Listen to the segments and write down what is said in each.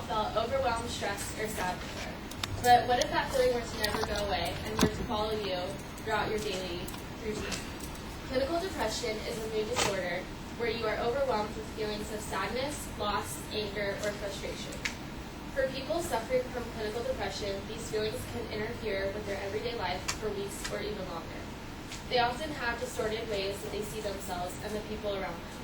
felt overwhelmed, stressed, or sad before. But what if that feeling were to never go away and were to follow you throughout your daily routine? Clinical depression is a mood disorder where you are overwhelmed with feelings of sadness, loss, anger, or frustration. For people suffering from clinical depression, these feelings can interfere with their everyday life for weeks or even longer. They often have distorted ways that they see themselves and the people around them.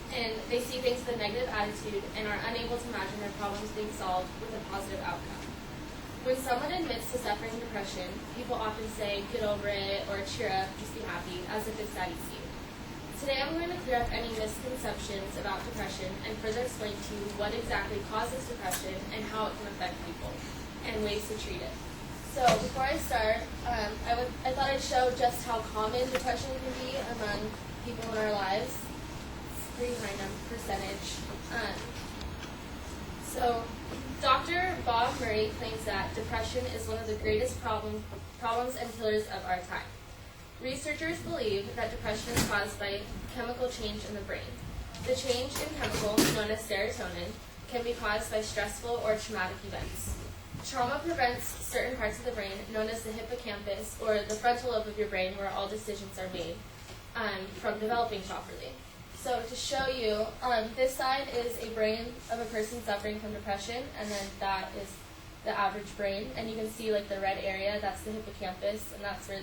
And they see things with a negative attitude and are unable to imagine their problems being solved with a positive outcome. When someone admits to suffering depression, people often say, get over it, or cheer up, just be happy, as if it's that easy. Today I'm going to clear up any misconceptions about depression and further explain to you what exactly causes depression and how it can affect people, and ways to treat it. So before I start, I thought I'd show just how common depression can be among people in our lives. It's pretty high percentage. So Dr. Bob Murray claims that depression is one of the greatest problems and killers of our time. Researchers believe that depression is caused by chemical change in the brain. The change in chemical, known as serotonin, can be caused by stressful or traumatic events. Trauma prevents certain parts of the brain, known as the hippocampus, or the frontal lobe of your brain where all decisions are made, from developing properly. So to show you, this side is a brain of a person suffering from depression, and then that is the average brain. And you can see like the red area, that's the hippocampus, and that's where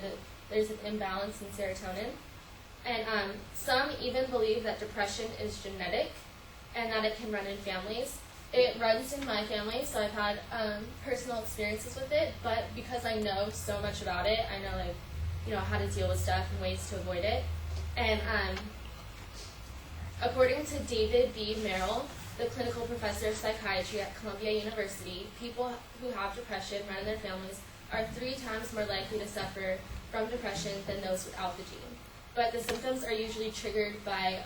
there's an imbalance in serotonin. And some even believe that depression is genetic and that it can run in families. It runs in my family, so I've had personal experiences with it, but because I know so much about it, I know how to deal with stuff and ways to avoid it. And according to David B. Merrill, the clinical professor of psychiatry at Columbia University, people who have depression run in their families are 3 times more likely to suffer from depression than those without the gene. But the symptoms are usually triggered by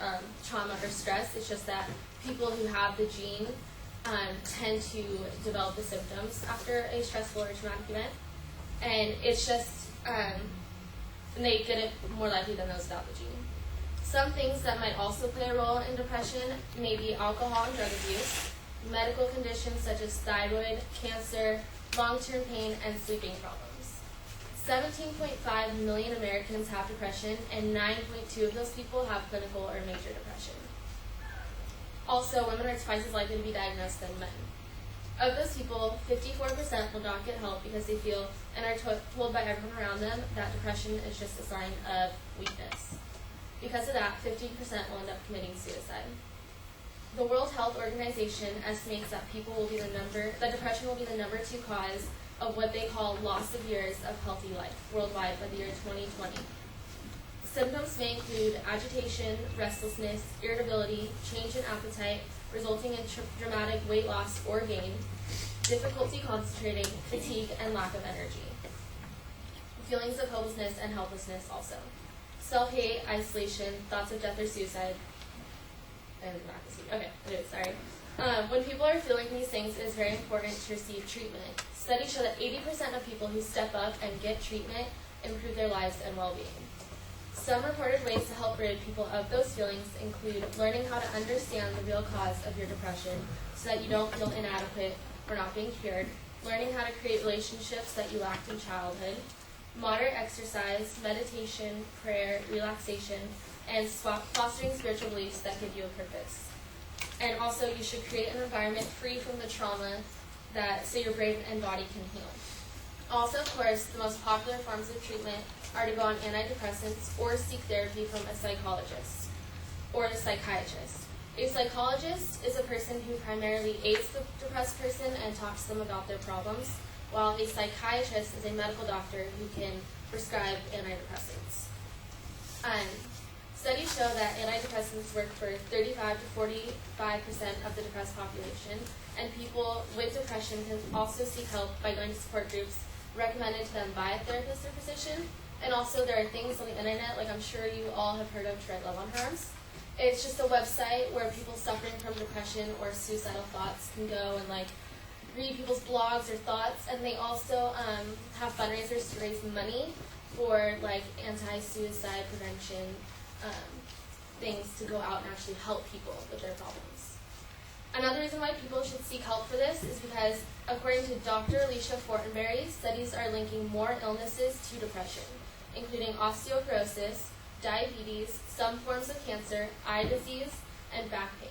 trauma or stress. It's just that people who have the gene tend to develop the symptoms after a stressful or traumatic event. And it's just, and they get it more likely than those without the gene. Some things that might also play a role in depression may be alcohol and drug abuse, medical conditions such as thyroid, cancer, long-term pain, and sleeping problems. 17.5 million Americans have depression, and 9.2 of those people have clinical or major depression. Also, women are twice as likely to be diagnosed than men. Of those people, 54% will not get help because they feel and are told by everyone around them that depression is just a sign of weakness. Because of that, 15% will end up committing suicide. The World Health Organization estimates that depression will be the number 2 cause of what they call loss of years of healthy life worldwide by the year 2020. Symptoms may include agitation, restlessness, irritability, change in appetite, resulting in dramatic weight loss or gain, difficulty concentrating, fatigue, and lack of energy. Feelings of hopelessness and helplessness also. Self-hate, isolation, thoughts of death or suicide, and when people are feeling these things, it is very important to receive treatment. Studies show that 80% of people who step up and get treatment improve their lives and well-being. Some reported ways to help rid people of those feelings include learning how to understand the real cause of your depression so that you don't feel inadequate or not being cured, learning how to create relationships that you lacked in childhood, moderate exercise, meditation, prayer, relaxation, and fostering spiritual beliefs that give you a purpose. And also, you should create an environment free from the trauma so your brain and body can heal. Also, of course, the most popular forms of treatment are to go on antidepressants or seek therapy from a psychologist or a psychiatrist. A psychologist is a person who primarily aids the depressed person and talks to them about their problems, while a psychiatrist is a medical doctor who can prescribe antidepressants. Studies show that antidepressants work for 35 to 45% of the depressed population, and people with depression can also seek help by going to support groups recommended to them by a therapist or physician. And also there are things on the internet, like I'm sure you all have heard of Tread Love on Harms. It's just a website where people suffering from depression or suicidal thoughts can go and read people's blogs or thoughts, and they also have fundraisers to raise money for anti-suicide prevention things to go out and actually help people with their problems. Another Another reason why people should seek help for this is because, according to Dr. Alicia Fortenberry, studies are linking more illnesses to depression, including osteoporosis, diabetes, some forms of cancer, eye disease, and back pain.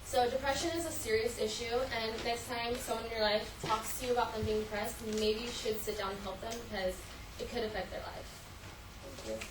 So depression is a serious issue, and next time someone in your life talks to you about them being depressed, maybe you should sit down and help them because it could affect their life. Thank you.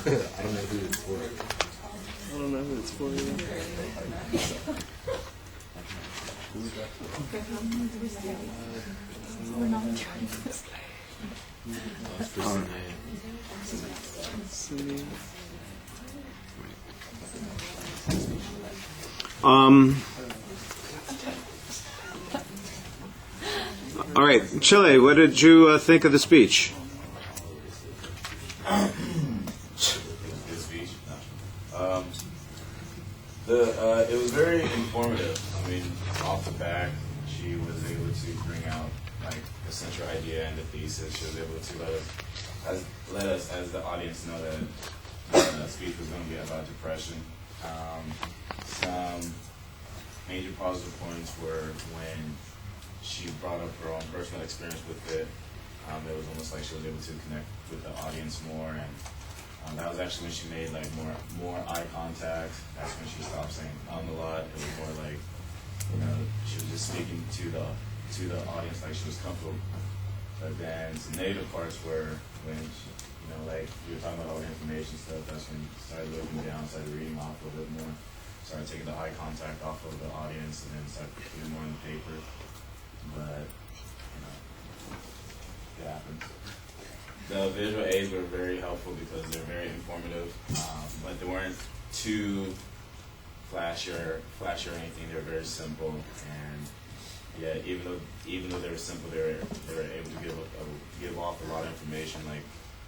I don't know who it's for. I don't know who it's for either. We're not trying this. All right, Chile, what did you think of the speech? Good speech. It was very informative. I mean, off the back, she was able to bring out like the central idea and the thesis. She was able to let us as the audience know that the speech was going to be about depression. Some major positive points were when she brought up her own personal experience with it. It was almost like she was able to connect with the audience more, and that was actually when she made like more eye contact. That's when she stopped saying a lot. It was more like, you know, she was just speaking to the audience like she was comfortable. But then some negative parts were when she, you know, like we were talking about all the information stuff. That's when she started looking down, started reading off a little bit more, started taking the eye contact off of the audience, and then started putting more on the paper. But you know, it happens. The visual aids were very helpful because they're very informative, but they weren't too flashy or anything. They were very simple, and yeah, even though they were simple, they were able to give off a lot of information, like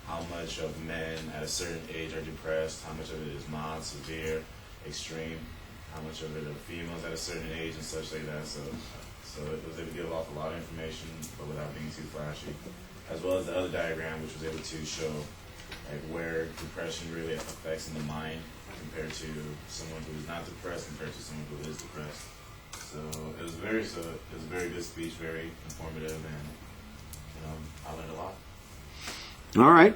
how much of men at a certain age are depressed, how much of it is mild, severe, extreme, how much of it are females at a certain age, and such like that. So it was able to give off a lot of information, but without being too flashy. As well as the other diagram, which was able to show like where depression really affects in the mind compared to someone who is not depressed compared to someone who is depressed. So it was a very good speech, very informative, and I learned a lot. All right.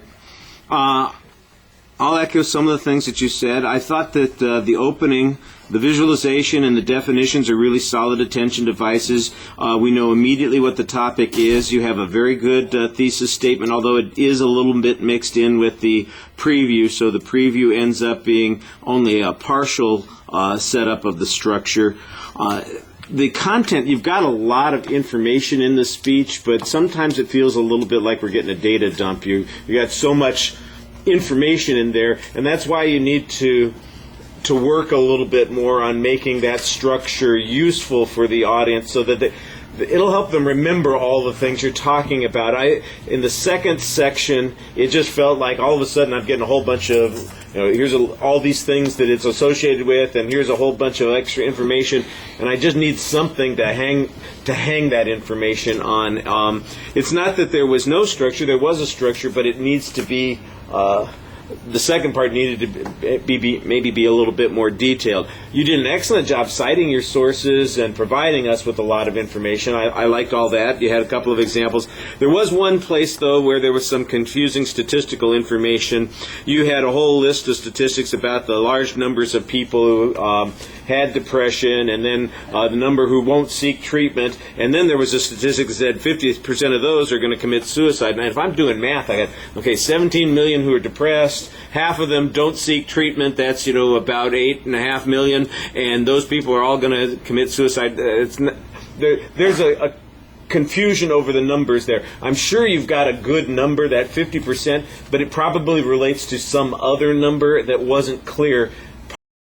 I'll echo some of the things that you said. I thought that the opening, the visualization, and the definitions are really solid attention devices. We know immediately what the topic is. You have a very good thesis statement, although it is a little bit mixed in with the preview, so the preview ends up being only a partial setup of the structure. The content, you've got a lot of information in the speech, but sometimes it feels a little bit like we're getting a data dump. You got so much information in there, and that's why you need to work a little bit more on making that structure useful for the audience so that it'll help them remember all the things you're talking about. In the second section, it just felt like all of a sudden I'm getting a whole bunch of, here's all these things that it's associated with, and here's a whole bunch of extra information, and I just need something to hang that information on. It's not that there was no structure, there was a structure, but it needs to be the second part needed to maybe be a little bit more detailed. You did an excellent job citing your sources and providing us with a lot of information. I liked all that. You had a couple of examples. There was one place, though, where there was some confusing statistical information. You had a whole list of statistics about the large numbers of people who had depression, and then the number who won't seek treatment, and then there was a statistic that said 50% of those are going to commit suicide. And if I'm doing math, I got, 17 million who are depressed, half of them don't seek treatment, that's about 8.5 million, and those people are all going to commit suicide. There's a confusion over the numbers there. I'm sure you've got a good number, that 50%, but it probably relates to some other number that wasn't clear.